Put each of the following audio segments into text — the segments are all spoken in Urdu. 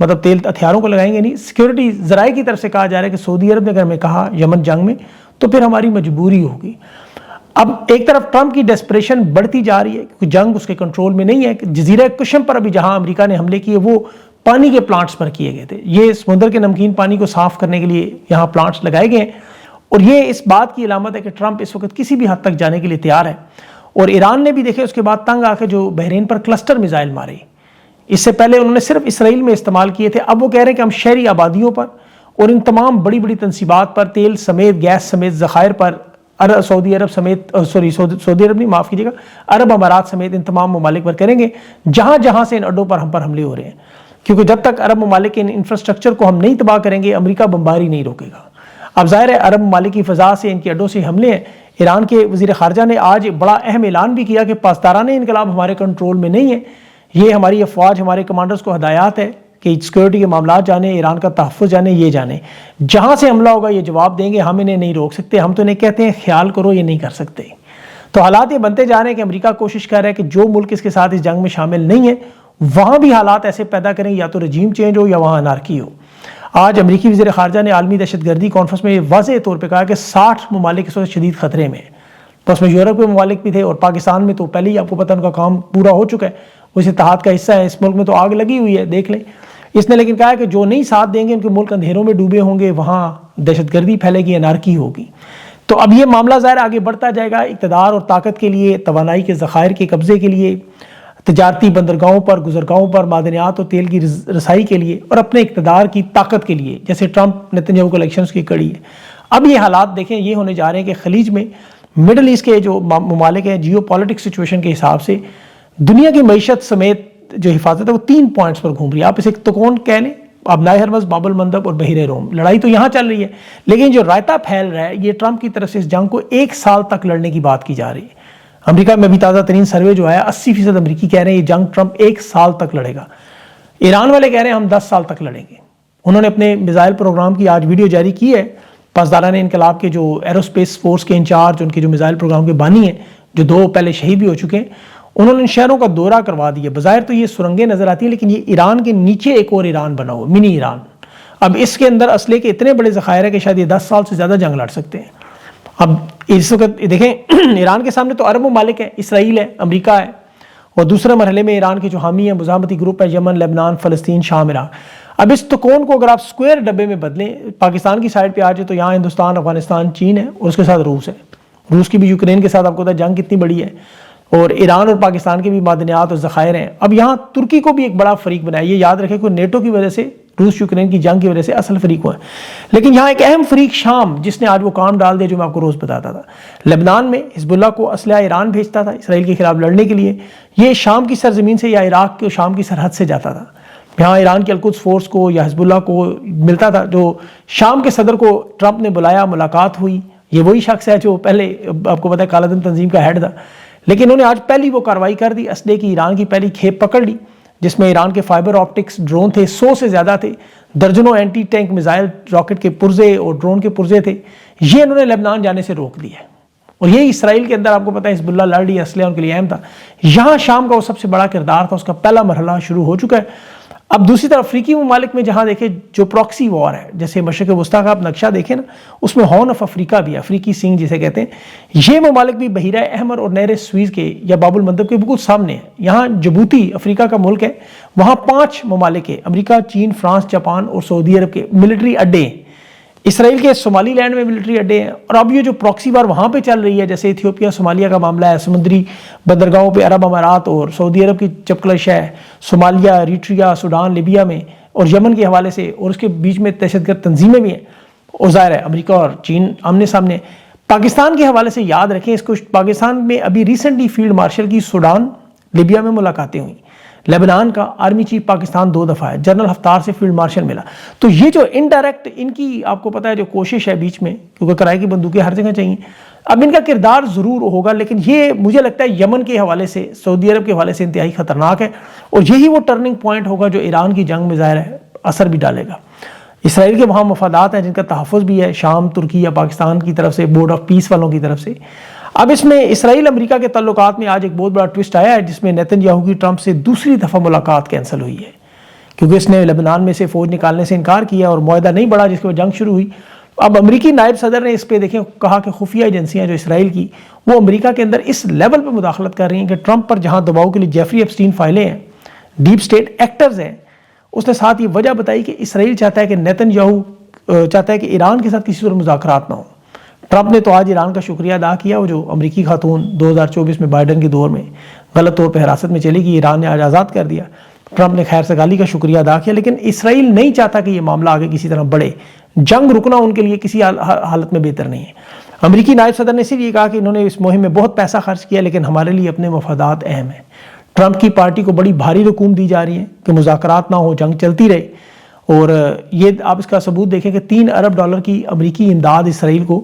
مطلب تیل ہتھیاروں کو لگائیں گے نہیں. سیکورٹی ذرائع کی طرف سے کہا جا رہا ہے کہ سعودی عرب نے اگر ہمیں کہا یمن جنگ میں تو پھر ہماری مجبوری ہوگی. اب ایک طرف ٹرمپ کی ڈیسپریشن بڑھتی جا رہی ہے کیونکہ جنگ اس کے کنٹرول میں نہیں ہے. جزیرہ کشم پر ابھی جہاں امریکہ نے حملے کیے وہ پانی کے پلانٹس پر کیے گئے تھے. یہ سمندر کے نمکین پانی کو صاف کرنے کے لیے یہاں پلانٹس لگائے گئے ہیں اور یہ اس بات کی علامت ہے کہ ٹرمپ اس وقت کسی بھی حد تک جانے کے لیے تیار ہے. اور ایران نے بھی دیکھے اس کے بعد تنگ آ کے جو بحرین پر کلسٹر میزائل مارے, اس سے پہلے انہوں نے صرف اسرائیل میں استعمال کیے تھے. اب وہ کہہ رہے ہیں کہ ہم شہری آبادیوں پر اور ان تمام بڑی بڑی تنصیبات پر, تیل سمیت گیس سمیت ذخائر پر, سعودی عرب سمیت سعودی عرب نہیں معاف کیجیے گا عرب امارات سمیت ان تمام ممالک پر کریں گے جہاں جہاں سے ان اڈوں پر ہم پر حملے ہو رہے ہیں. کیونکہ جب تک عرب ممالک کے ان انفراسٹرکچر کو ہم نہیں تباہ کریں گے امریکہ بمباری نہیں روکے گا. اب ظاہر ہے عرب ممالک کی فضا سے ان کے اڈوں سے حملے ہیں. ایران کے وزیر خارجہ نے آج بڑا اہم اعلان بھی کیا کہ پاسدارانہ انقلاب ہمارے کنٹرول میں نہیں ہے. یہ ہماری افواج ہمارے کمانڈرز کو ہدایات ہے کہ سیکورٹی کے معاملات جانیں, ایران کا تحفظ جانیں, یہ جانیں جہاں سے حملہ ہوگا یہ جواب دیں گے. ہم انہیں نہیں روک سکتے, ہم تو انہیں کہتے ہیں خیال کرو, یہ نہیں کر سکتے. تو حالات یہ بنتے جا رہے ہیں کہ امریکہ کوشش کر رہا ہے کہ جو ملک اس کے ساتھ اس جنگ میں شامل نہیں ہے وہاں بھی حالات ایسے پیدا کریں یا تو رجیم چینج ہو یا وہاں انارکی ہو. آج امریکی وزیر خارجہ نے عالمی دہشت گردی کانفرنس میں یہ واضح طور پہ کہا کہ 60 ممالک اس وقت شدید خطرے میں ہیں. تو اس میں یورپ کے ممالک بھی تھے اور پاکستان میں تو پہلے ہی آپ کو پتہ ان کا کام پورا ہو چکا ہے, وہ اس اتحاد کا حصہ ہے. اس ملک میں تو آگ لگی ہوئی ہے, دیکھ لیں. اس نے لیکن کہا کہ جو نہیں ساتھ دیں گے ان کے ملک اندھیروں میں ڈوبے ہوں گے, وہاں دہشت گردی پھیلے گی, انارکی ہوگی. تو اب یہ معاملہ ظاہر آگے بڑھتا جائے گا اقتدار اور طاقت کے لیے, توانائی کے ذخائر کے قبضے کے لیے, تجارتی بندرگاہوں پر, گزرگاہوں پر, معدنیات اور تیل کی رسائی کے لیے اور اپنے اقتدار کی طاقت کے لیے, جیسے ٹرمپ نتنیاہو کو الیکشنز کی کڑی ہے. اب یہ حالات دیکھیں یہ ہونے جا رہے ہیں کہ خلیج میں مڈل ایسٹ کے جو ممالک ہیں جیو پولیٹکس سچویشن کے حساب سے دنیا کی معیشت سمیت جو حفاظت ہے وہ 3 پوائنٹس پر گھوم رہی ہے. آپ اسے تکون کہہ لیں, آبنائے ہرمز, باب المندب اور بحیرہ روم. لڑائی تو یہاں چل رہی ہے لیکن جو رائتا پھیل رہا ہے یہ ٹرمپ کی طرف سے اس جنگ کو 1 سال تک لڑنے کی بات کی جا رہی ہے. امریکہ میں بھی تازہ ترین سروے جو آیا 80% امریکی کہہ رہے ہیں یہ جنگ ٹرمپ 1 سال تک لڑے گا. ایران والے کہہ رہے ہیں ہم 10 سال تک لڑیں گے. انہوں نے اپنے میزائل پروگرام کی آج ویڈیو جاری کی ہے. پاسدارانہ انقلاب کے جو ایروسپیس فورس کے انچارج, ان کے جو میزائل پروگرام کے بانی ہیں, جو 2 پہلے شہید بھی ہو چکے ہیں, انہوں نے ان شہروں کا دورہ کروا دیا. بظاہر تو یہ سرنگیں نظر آتی ہیں لیکن یہ ایران کے نیچے ایک اور ایران بنا ہوا, منی ایران. اب اس کے اندر اسلحے کے اتنے بڑے ذخائر ہیں کہ شاید یہ 10 سال سے زیادہ جنگ لڑ سکتے ہیں. اب اس وقت دیکھیں ایران کے سامنے تو عرب ممالک ہیں, اسرائیل ہے, امریکہ ہے, اور دوسرے مرحلے میں ایران کے جو حامی ہیں مزاحمتی گروپ ہے یمن, لبنان, فلسطین, شام, عراق. اب اس تکون کو اگر آپ سکوئر ڈبے میں بدلیں, پاکستان کی سائڈ پہ آ جائے تو یہاں ہندوستان, افغانستان, چین ہے اور اس کے ساتھ روس ہے. روس کی بھی یوکرین کے ساتھ آپ کو پتہ ہے جنگ کتنی بڑی ہے, اور ایران اور پاکستان کے بھی معدنیات اور ذخائر ہیں. اب یہاں ترکی کو بھی ایک بڑا فریق بنایا. یہ یاد رکھیں کہ نیٹو کی وجہ سے, روس یوکرین کی جنگ کی وجہ سے اصل فریق ہوا ہے, لیکن یہاں ایک اہم فریق شام جس نے آج وہ کام ڈال دیا جو میں آپ کو روز بتاتا تھا. لبنان میں حزب اللہ کو اسلحہ ایران بھیجتا تھا اسرائیل کے خلاف لڑنے کے لیے. یہ شام کی سرزمین سے یا عراق کے شام کی سرحد سے جاتا تھا. یہاں ایران کے القدس فورس کو یا حزب اللہ کو ملتا تھا. جو شام کے صدر کو ٹرمپ نے بلایا, ملاقات ہوئی. یہ وہی شخص ہے جو پہلے آپ کو پتہ ہے کالا دن تنظیم کا ہیڈ تھا, لیکن انہوں نے آج پہلی وہ کارروائی کر دی. اسلحے کی ایران کی پہلی کھیپ پکڑ لی جس میں ایران کے فائبر آپٹکس ڈرون تھے, 100 سے زیادہ تھے, درجنوں اینٹی ٹینک میزائل راکٹ کے پرزے اور ڈرون کے پرزے تھے. یہ انہوں نے لبنان جانے سے روک دیا. اور یہ اسرائیل کے اندر آپ کو پتہ ہے حزب اللہ لڑ رہی ہے, اسلحہ ان کے لیے اہم تھا. یہاں شام کا وہ سب سے بڑا کردار تھا, اس کا پہلا مرحلہ شروع ہو چکا ہے. اب دوسری طرف افریقی ممالک میں جہاں دیکھیں جو پراکسی وار ہے, جیسے مشرق وسطیٰ کا آپ نقشہ دیکھیں نا, اس میں ہارن آف افریقہ بھی ہے, افریقی سنگ جسے کہتے ہیں. یہ ممالک بھی بحیرہ احمر اور نہر سویز کے یا باب المندب کے بالکل سامنے ہیں. یہاں جبوتی افریقہ کا ملک ہے, وہاں 5 ممالک ہیں, امریکہ, چین, فرانس, جاپان اور سعودی عرب کے ملٹری اڈے ہیں. اسرائیل کے صومالی لینڈ میں ملٹری اڈے ہیں. اور اب یہ جو پراکسی وار وہاں پہ چل رہی ہے, جیسے ایتھیوپیا صومالیہ کا معاملہ ہے, سمندری بندرگاہوں پہ عرب امارات اور سعودی عرب کی چپکلش ہے, صومالیہ, ایریٹریا, سوڈان, لیبیا میں, اور یمن کے حوالے سے, اور اس کے بیچ میں دہشت گرد تنظیمیں بھی ہیں. اور ظاہر ہے امریکہ اور چین آمنے سامنے. پاکستان کے حوالے سے یاد رکھیں اس کو, پاکستان میں ابھی ریسنٹلی فیلڈ مارشل کی سوڈان, لیبیا میں ملاقاتیں ہوئیں. لبنان کا آرمی چیف پاکستان 2 دفعہ ہے, جنرل حفتار سے فیلڈ مارشل ملا. تو یہ جو انڈائریکٹ ان کی آپ کو پتہ ہے جو کوشش ہے بیچ میں, کیونکہ کرائے کی بندوقیں ہر جگہ چاہیے, اب ان کا کردار ضرور ہوگا, لیکن یہ مجھے لگتا ہے یمن کے حوالے سے, سعودی عرب کے حوالے سے انتہائی خطرناک ہے. اور یہی وہ ٹرننگ پوائنٹ ہوگا جو ایران کی جنگ میں ظاہر ہے اثر بھی ڈالے گا. اسرائیل کے وہاں مفادات ہیں جن کا تحفظ بھی ہے, شام, ترکی یا پاکستان کی طرف سے, بورڈ آف پیس والوں کی طرف سے. اب اس میں اسرائیل امریکہ کے تعلقات میں آج ایک بہت بڑا ٹوسٹ آیا ہے, جس میں نیتن یاہو کی ٹرمپ سے دوسری دفعہ ملاقات کینسل ہوئی ہے. کیونکہ اس نے لبنان میں سے فوج نکالنے سے انکار کیا اور معاہدہ نہیں بڑھا، جس کے بعد جنگ شروع ہوئی۔ اب امریکی نائب صدر نے اس پہ دیکھیں کہا کہ خفیہ ایجنسیاں جو اسرائیل کی وہ امریکہ کے اندر اس لیول پہ مداخلت کر رہی ہیں کہ ٹرمپ پر جہاں دباؤ کے لیے جیفری ایپسٹین فائلیں ہیں، ڈیپ سٹیٹ ایکٹرز ہیں، اس نے ساتھ یہ وجہ بتائی کہ اسرائیل چاہتا ہے کہ نیتن یاہو چاہتا ہے کہ ایران کے ساتھ کسی طرح مذاکرات نہ ہوں۔ ٹرمپ نے تو آج ایران کا شکریہ ادا کیا، وہ جو امریکی خاتون 2024 میں بائیڈن کے دور میں غلط طور پہ حراست میں چلی گئی، ایران نے آج آزاد کر دیا۔ ٹرمپ نے خیر سگالی کا شکریہ ادا کیا، لیکن اسرائیل نہیں چاہتا کہ یہ معاملہ آگے کسی طرح بڑھے۔ جنگ رکنا ان کے لیے کسی حالت میں بہتر نہیں ہے۔ امریکی نائب صدر نے صرف یہ کہا کہ انہوں نے اس مہم میں بہت پیسہ خرچ کیا، لیکن ہمارے لیے اپنے مفادات اہم ہیں۔ ٹرمپ کی پارٹی کو بڑی بھاری رقوم دی جا رہی ہے کہ مذاکرات نہ ہو، جنگ چلتی رہے، اور یہ آپ اس کا ثبوت دیکھیں کہ $3 ارب کی امریکی امداد اسرائیل کو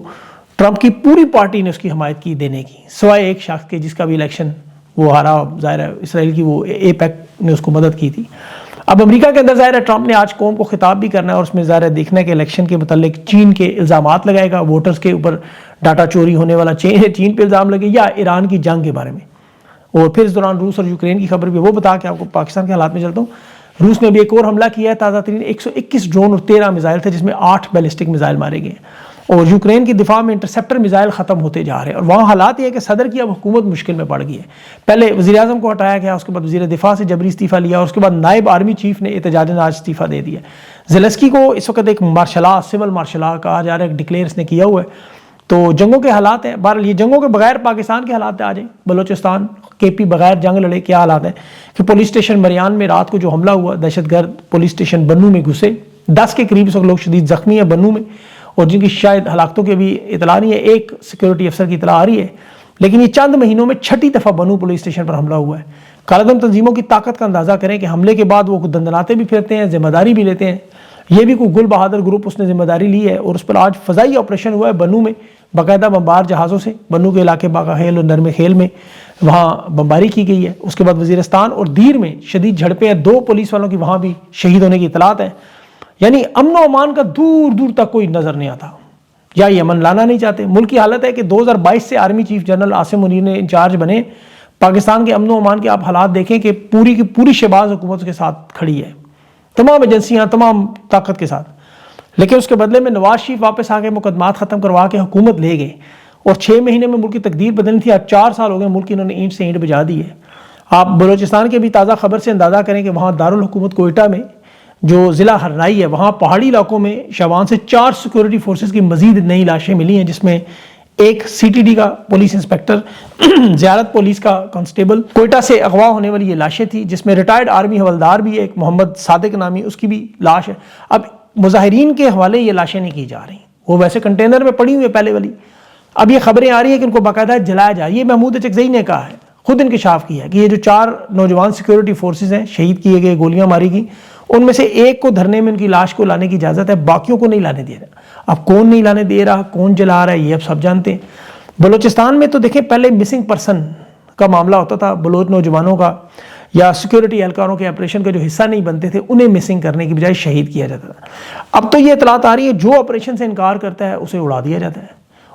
ٹرمپ کی پوری پارٹی نے اس کی حمایت کی دینے کی، سوائے ایک شخص کے جس کا بھی الیکشن وہ ہارا، ظاہر ہے اسرائیل کی وہ اے پیک نے اس کو مدد کی تھی۔ اب امریکہ کے اندر ظاہر ہے ٹرمپ نے آج قوم کو خطاب بھی کرنا ہے، اور اس میں ظاہر ہے دیکھنا ہے کہ الیکشن کے متعلق چین کے الزامات لگائے گا، ووٹرز کے اوپر ڈاٹا چوری ہونے والا چین پہ الزام لگے، یا ایران کی جنگ کے بارے میں۔ اور پھر اس دوران روس اور یوکرین کی خبر بھی وہ بتا کے آپ کو پاکستان کے حالات میں چلتا ہوں۔ روس نے بھی ایک اور حملہ کیا ہے، تازہ ترین 121 ڈرون اور 13 میزائل تھے، جس میں 8 بیلسٹک میزائل مارے گئے، اور یوکرین کی دفاع میں انٹرسیپٹر میزائل ختم ہوتے جا رہے ہیں، اور وہاں حالات یہ ہے کہ صدر کی اب حکومت مشکل میں پڑ گئی ہے۔ پہلے وزیر اعظم کو ہٹایا گیا، اس کے بعد وزیر دفاع سے جبری استعفیٰ لیا، اور اس کے بعد نائب آرمی چیف نے احتجاجاً آج استعفیٰ دے دیا۔ زیلنسکی کو اس وقت ایک سول مارشل لا کہا جا رہا ہے، ایک ڈکلیئر اس نے کیا ہوا ہے۔ تو جنگوں کے حالات ہیں، بہرحال یہ جنگوں کے بغیر پاکستان کے حالات آ جائیں، بلوچستان کے پی بغیر جنگ لڑے، کیا حالات ہیں کہ پولیس اسٹیشن مریان میں رات کو جو حملہ ہوا، دہشت گرد پولیس اسٹیشن بنو میں گھسے، 10 کے قریب اس وقت لوگ شدید زخمی ہیں بنو میں، اور جن کی شاید ہلاکتوں کی بھی اطلاع نہیں ہے، ایک سیکورٹی افسر کی اطلاع آ رہی ہے، لیکن یہ چند مہینوں میں 6ٹھی دفعہ بنو پولیس اسٹیشن پر حملہ ہوا ہے۔ کالعدم تنظیموں کی طاقت کا اندازہ کریں کہ حملے کے بعد وہ دندناتے بھی پھرتے ہیں، ذمہ داری بھی لیتے ہیں۔ یہ بھی کوئی گل بہادر گروپ اس نے ذمہ داری لی ہے، اور اس پر آج فضائی آپریشن ہوا ہے بنو میں، باقاعدہ بمبار جہازوں سے بنو کے علاقے باغا خیل اور نرم خیل میں وہاں بمباری کی گئی ہے۔ اس کے بعد وزیرستان اور دیر میں شدید جھڑپیں ہیں، 2 پولیس والوں کی وہاں بھی شہید ہونے کی اطلاعات ہیں۔ یعنی امن و امان کا دور دور تک کوئی نظر نہیں آتا، یا یہ امن لانا نہیں چاہتے۔ ملک کی حالت ہے کہ 2022 سے army chief general Asim Munir نے انچارج بنے، پاکستان کے امن و امان کے آپ حالات دیکھیں کہ پوری کی پوری شہباز حکومت کے ساتھ کھڑی ہے، تمام ایجنسیاں تمام طاقت کے ساتھ، لیکن اس کے بدلے میں نواز شریف واپس آ کے مقدمات ختم کروا کے حکومت لے گئے، اور 6 مہینے میں ملک کی تقدیر بدلنی تھی، آج 4 سال ہو گئے ملک انہوں نے اینٹ سے اینٹ بجا دی ہے۔ آپ بلوچستان کے بھی تازہ خبر سے اندازہ کریں کہ وہاں دارالحکومت کوئٹہ میں جو ضلع ہرنائی ہے، وہاں پہاڑی علاقوں میں شوان سے 4 سیکورٹی فورسز کی مزید نئی لاشیں ملی ہیں، جس میں ایک CTD کا پولیس انسپیکٹر، زیارت پولیس کا کانسٹیبل، کوئٹہ سے اغوا ہونے والی یہ لاشیں تھیں، جس میں ریٹائرڈ آرمی حوالدار بھی ہے، ایک محمد صادق نامی، اس کی بھی لاش ہے۔ اب مظاہرین کے حوالے یہ لاشیں نہیں کی جا رہی، وہ ویسے کنٹینر میں پڑی ہوئی ہے پہلے والی۔ اب یہ خبریں آ رہی ہیں کہ ان کو باقاعدہ جلایا جا رہا ہے۔ یہ محمود چکزئی نے کہا ہے، خود انکشاف کیا ہے کہ یہ جو 4 نوجوان سیکورٹی فورسز ہیں شہید کیے گئے، گولیاں ماری گئی، ان میں سے ایک کو دھرنے میں ان کی لاش کو لانے کی اجازت ہے، باقیوں کو نہیں لانے دے رہا۔ اب کون نہیں لانے دے رہا، کون جلا رہا ہے، یہ اب سب جانتے ہیں۔ بلوچستان میں تو دیکھیں پہلے مسنگ پرسن کا معاملہ ہوتا تھا، بلوچ نوجوانوں کا یا سیکورٹی اہلکاروں کے آپریشن کا جو حصہ نہیں بنتے تھے انہیں مسنگ کرنے کی بجائے شہید کیا جاتا تھا۔ اب تو یہ اطلاعات آ رہی ہے جو آپریشن سے انکار کرتا ہے اسے اڑا دیا جاتا ہے،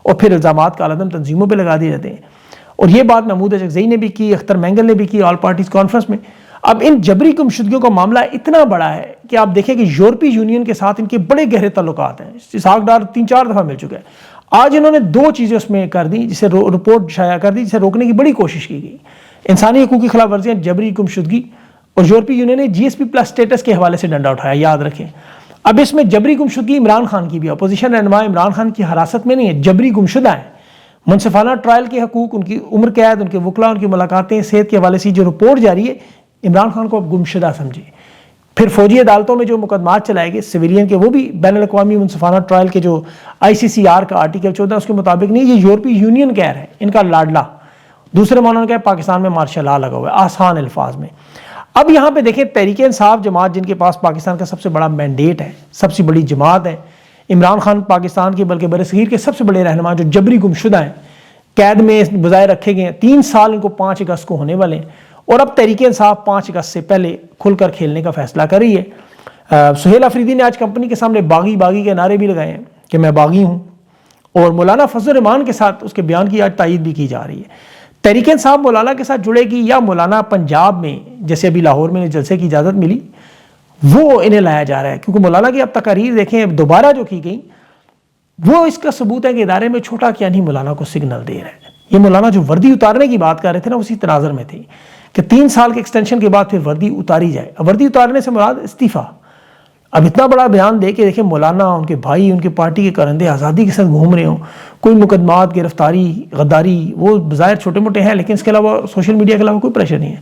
اور پھر الزامات کالعدم تنظیموں پہ لگا دیے جاتے ہیں۔ اور یہ بات محمود چکزئی نے بھی کی، اختر مینگل نے بھی کی آل پارٹیز کانفرنس میں۔ اب ان جبری گمشدگیوں کا معاملہ اتنا بڑا ہے کہ آپ دیکھیں کہ یورپی یونین کے ساتھ ان کے بڑے گہرے تعلقات ہیں، اسحاق ڈار 3-4 دفعہ مل چکے ہیں۔ آج انہوں نے 2 چیزیں اس میں کر دی، جسے رپورٹ شائع کر دی، جسے روکنے کی بڑی کوشش کی گئی۔ انسانی حقوق کی خلاف ورزیاں، جبری گمشدگی، اور یورپی یونین نے GSP+ اسٹیٹس کے حوالے سے ڈنڈا اٹھایا، یاد رکھیں۔ اب اس میں جبری گمشدگی عمران خان کی بھی، اپوزیشن رہنما عمران خان کی حراست میں نہیں ہے، جبری گمشدہ ہیں۔ منصفانہ ٹرائل کے حقوق، ان کی عمر قید، ان کے وکلا، ان کی ملاقاتیں، صحت کے حوالے سے جو رپورٹ جاری ہے، عمران خان کو اب گمشدہ سمجھے۔ پھر فوجی عدالتوں میں جو مقدمات چلائے گئے سویلین کے، وہ بھی بین الاقوامی منصفانہ ٹرائل کے جو ICCR کا آرٹیکل 14 اس کے مطابق نہیں، یہ یورپی یونین کہہ رہے ہیں، ان کا لاڈلا۔ دوسرے معنی کیا ہے، پاکستان میں مارشل لا لگا ہوا ہے، آسان الفاظ میں۔ اب یہاں پہ دیکھیں تحریک انصاف جماعت، جن کے پاس پاکستان کا سب سے بڑا مینڈیٹ ہے، سب سے بڑی جماعت ہے، عمران خان پاکستان کے بلکہ برصغیر کے سب سے بڑے رہنما جو جبری گمشدہ ہیں، قید میں بظاہر رکھے گئے ہیں، 3 سال ان کو 5 اگست کو ہونے والے ہیں، اور اب تحریک انصاف 5 اگست سے پہلے کھل کر کھیلنے کا فیصلہ کر رہی ہے۔ سہیل آفریدی نے آج کمپنی کے سامنے باغی باغی کے نعرے بھی لگائے ہیں کہ میں باغی ہوں، اور مولانا فضل الرحمان کے ساتھ اس کے بیان کی آج تائید بھی کی جا رہی ہے۔ تحریک انصاف مولانا کے ساتھ جڑے گی، یا مولانا پنجاب میں جیسے ابھی لاہور میں جلسے کی اجازت ملی، وہ انہیں لایا جا رہا ہے، کیونکہ مولانا کی اب تقاریر دیکھیں دوبارہ جو کی گئی وہ اس کا ثبوت ہے کہ ادارے میں چھوٹا کیا نہیں مولانا کو سگنل دے رہا ہے۔ یہ مولانا جو وردی اتارنے کی بات کر رہے تھے نا، اسی تناظر میں تھی کہ 3 سال کے ایکسٹینشن کے بعد پھر وردی اتاری جائے۔ اب وردی اتارنے سے مراد استعفیٰ۔ اب اتنا بڑا بیان دے کے دیکھیں مولانا، ان کے بھائی، ان کے پارٹی کے کرندے آزادی کے ساتھ گھوم رہے ہوں، کوئی مقدمات، گرفتاری، غداری، وہ بظاہر چھوٹے موٹے ہیں لیکن اس کے علاوہ سوشل میڈیا کے علاوہ کوئی پریشر نہیں ہے۔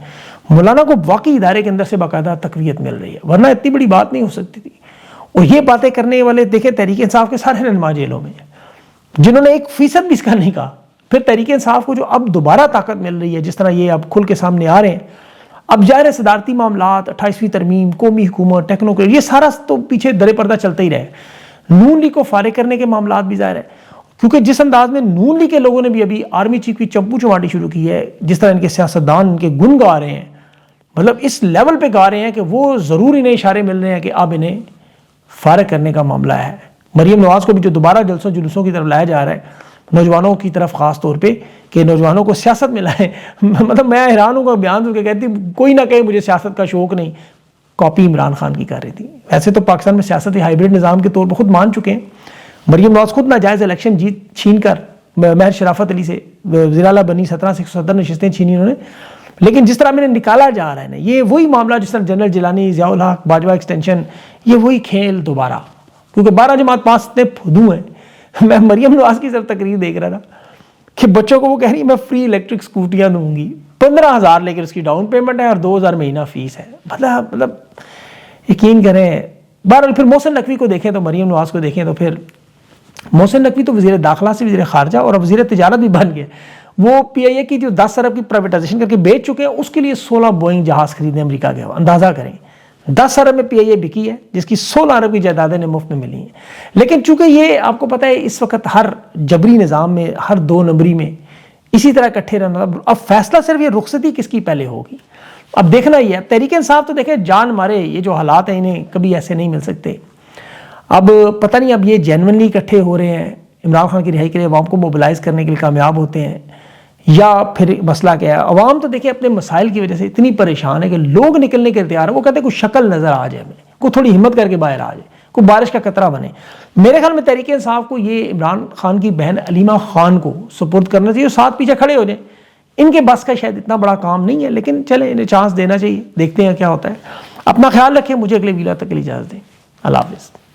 مولانا کو واقعی ادارے کے اندر سے باقاعدہ تقویت مل رہی ہے، ورنہ اتنی بڑی بات نہیں ہو سکتی تھی۔ اور یہ باتیں کرنے والے دیکھیں تحریک انصاف کے سارے رہنما جیلوں میں ہیں، جنہوں نے 1% بھی اس کا نہیں کہا۔ پھر تحریک انصاف کو جو اب دوبارہ طاقت مل رہی ہے، جس طرح یہ اب کھل کے سامنے آ رہے ہیں، اب ظاہر ہے صدارتی معاملات، 28ویں ترمیم، قومی حکومت، ٹیکنوکریٹ، یہ سارا تو پیچھے درے پردہ چلتا ہی رہے۔ نون لیگ کو فارغ کرنے کے معاملات بھی ظاہر ہے، کیونکہ جس انداز میں نون لیگ کے لوگوں نے بھی ابھی آرمی چیف کی چمپو چماٹی شروع کی ہے، جس طرح ان کے سیاستدان ان کے گن گا رہے ہیں، مطلب اس لیول پہ گا رہے ہیں کہ وہ ضرور انہیں اشارے مل رہے ہیں کہ اب انہیں فارغ کرنے کا معاملہ ہے۔ مریم نواز کو بھی جو دوبارہ جلسوں جلوسوں کی طرف لایا جا رہا ہے، نوجوانوں کی طرف خاص طور پہ، کہ نوجوانوں کو سیاست میں لائیں، مطلب میں حیران ہوں گا بیان سن کے، کہتی کوئی نہ کہے مجھے سیاست کا شوق نہیں، کاپی عمران خان کی کر رہی تھی۔ ایسے تو پاکستان میں سیاست ہائیبرڈ نظام کے طور پر خود مان چکے ہیں۔ مریم نواز خود ناجائز الیکشن جیت چھین کر مہر شرافت علی سے وزیر اعلیٰ بنی، 17 سے 170 نشستیں چھینی انہوں نے، لیکن جس طرح میں نے نکالا جا رہا ہے نا، یہ وہی معاملہ جس طرح جنرل جیلانی، ضیاء الحق، باجوہ ایکسٹینشن، یہ وہی کھیل دوبارہ، کیونکہ 12 جماعت 5 اتنے پھدو ہیں۔ میں مریم نواز کی صرف تقریر دیکھ رہا تھا کہ بچوں کو وہ کہہ رہی ہے میں فری الیکٹرک اسکوٹیاں دوں گی، 15,000 لیکن اس کی ڈاؤن پیمنٹ ہے اور 2,000 مہینہ فیس ہے۔ مطلب یقین کریں۔ بہرحال پھر محسن نقوی کو دیکھیں تو مریم نواز کو دیکھیں تو پھر محسن نقوی تو وزیر داخلہ سے وزیر خارجہ اور اب وزیر تجارت بھی بن گئے۔ وہ پی آئی اے کی جو 10 ارب کی پرائیویٹائزیشن کر کے بیچ چکے ہیں، اس کے لیے 16 بوئنگ جہاز خریدنے امریکہ گئے۔ اندازہ کریں 10 ارب میں پی آئی اے بکی ہے، جس کی 16 ارب کی جائیدادیں نے مفت میں ملی ہیں۔ لیکن چونکہ یہ آپ کو پتہ ہے اس وقت ہر جبری نظام میں، ہر 2 نمبری میں اسی طرح اکٹھے رہنا، اب فیصلہ صرف یہ رخصتی کس کی پہلے ہوگی، اب دیکھنا ہی ہے۔ تحریک انصاف تو دیکھیں جان مارے، یہ جو حالات ہیں انہیں کبھی ایسے نہیں مل سکتے۔ اب پتہ نہیں اب یہ جینونلی اکٹھے ہو رہے ہیں، عمران خان کی رہائی کے لیے عوام کو موبلائز کرنے کے لیے کامیاب ہوتے ہیں، یا پھر مسئلہ کیا ہے؟ عوام تو دیکھیں اپنے مسائل کی وجہ سے اتنی پریشان ہے کہ لوگ نکلنے کے تیار ہیں، وہ کہتے ہیں کوئی شکل نظر آ جائے، ہمیں کوئی تھوڑی ہمت کر کے باہر آ جائے، کوئی بارش کا قطرہ بنے۔ میرے خیال میں تحریک انصاف کو یہ عمران خان کی بہن علیمہ خان کو سپورٹ کرنا چاہیے، ساتھ پیچھے کھڑے ہو جائیں۔ ان کے بس کا شاید اتنا بڑا کام نہیں ہے، لیکن چلیں انہیں چانس دینا چاہیے، دیکھتے ہیں کیا ہوتا ہے۔ اپنا خیال رکھیں، مجھے اگلے ویلا تک کے لیے اجازت دیں۔ اللہ حافظ۔